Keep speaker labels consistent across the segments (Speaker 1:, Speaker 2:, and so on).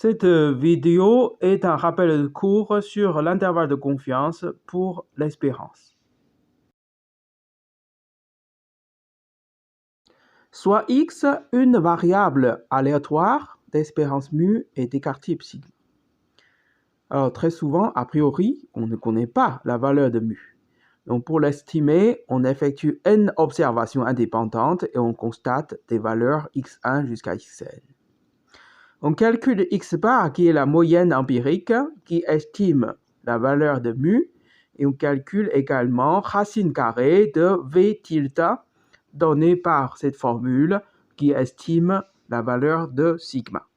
Speaker 1: Cette vidéo est un rappel de cours sur l'intervalle de confiance pour l'espérance. Soit x une variable aléatoire d'espérance mu et d'écart type sigma. Alors très souvent, a priori, on ne connaît pas la valeur de mu. Donc pour l'estimer, on effectue n observations indépendantes et on constate des valeurs x1 jusqu'à xn. On calcule x bar qui est la moyenne empirique qui estime la valeur de mu et on calcule également racine carrée de v tilde donnée par cette formule qui estime la valeur de sigma.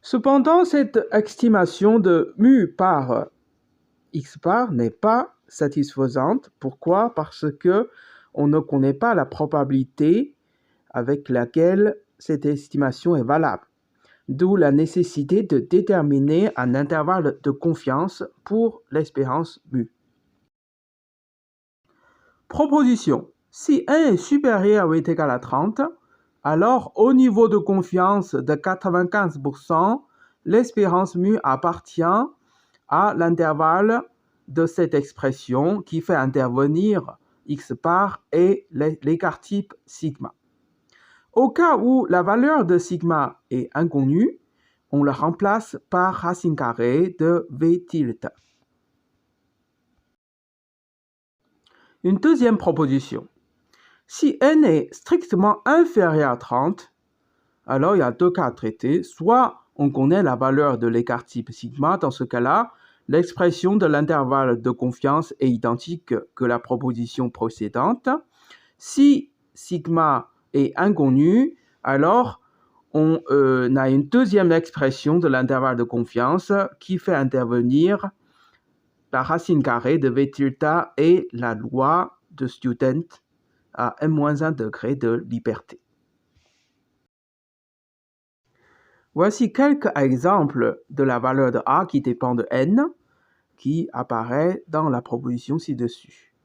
Speaker 1: Cependant, cette estimation de mu par x bar n'est pas satisfaisante. Pourquoi? Parce que on ne connaît pas la probabilité avec laquelle cette estimation est valable. D'où la nécessité de déterminer un intervalle de confiance pour l'espérance mu. Proposition. Si n est supérieur ou est égal à 30, alors au niveau de confiance de 95%, l'espérance mu appartient à l'intervalle de cette expression qui fait intervenir x bar et l'écart type sigma. Au cas où la valeur de sigma est inconnue, on la remplace par racine carrée de v tilde. Une deuxième proposition. Si n est strictement inférieur à 30, alors il y a deux cas à traiter. Soit on connaît la valeur de l'écart type sigma, dans ce cas-là, l'expression de l'intervalle de confiance est identique que la proposition précédente. Si sigma est inconnu, alors on a une deuxième expression de l'intervalle de confiance qui fait intervenir la racine carrée de v tilde et la loi de Student à n-1 degré de liberté. Voici quelques exemples de la valeur de a qui dépend de n, qui apparaît dans la proposition ci-dessus.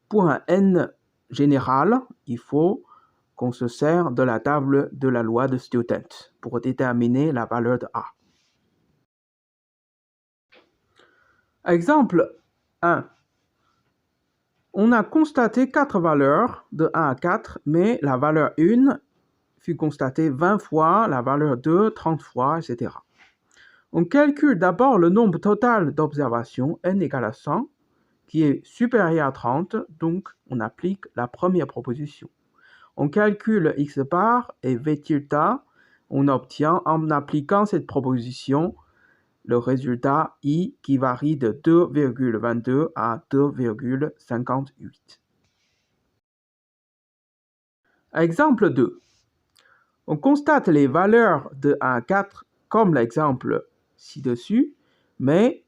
Speaker 1: Pour un n général, il faut qu'on se sert de la table de la loi de Student pour déterminer la valeur de a. Exemple 1. On a constaté 4 valeurs de 1 à 4, mais la valeur 1 fut constatée 20 fois, la valeur 2, 30 fois, etc. On calcule d'abord le nombre total d'observations, n égale à 100, qui est supérieur à 30, donc on applique la première proposition. On calcule x bar et v tilde, on obtient en appliquant cette proposition le résultat I qui varie de 2,22 à 2,58. Exemple 2. On constate les valeurs de 1 à 4 comme l'exemple ci-dessus, mais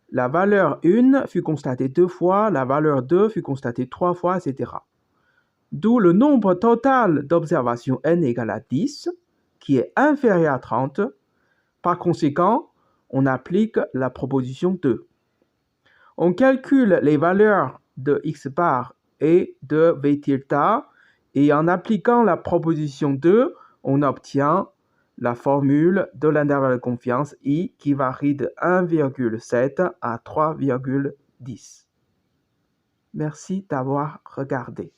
Speaker 1: la valeur 1 fut constatée 2 fois, la valeur 2 fut constatée 3 fois, etc. D'où le nombre total d'observations n égale à 10, qui est inférieur à 30. Par conséquent, on applique la proposition 2. On calcule les valeurs de x bar et de v tilde, et en appliquant la proposition 2, on obtient la formule de l'intervalle de confiance I qui varie de 1,7 à 3,10. Merci d'avoir regardé.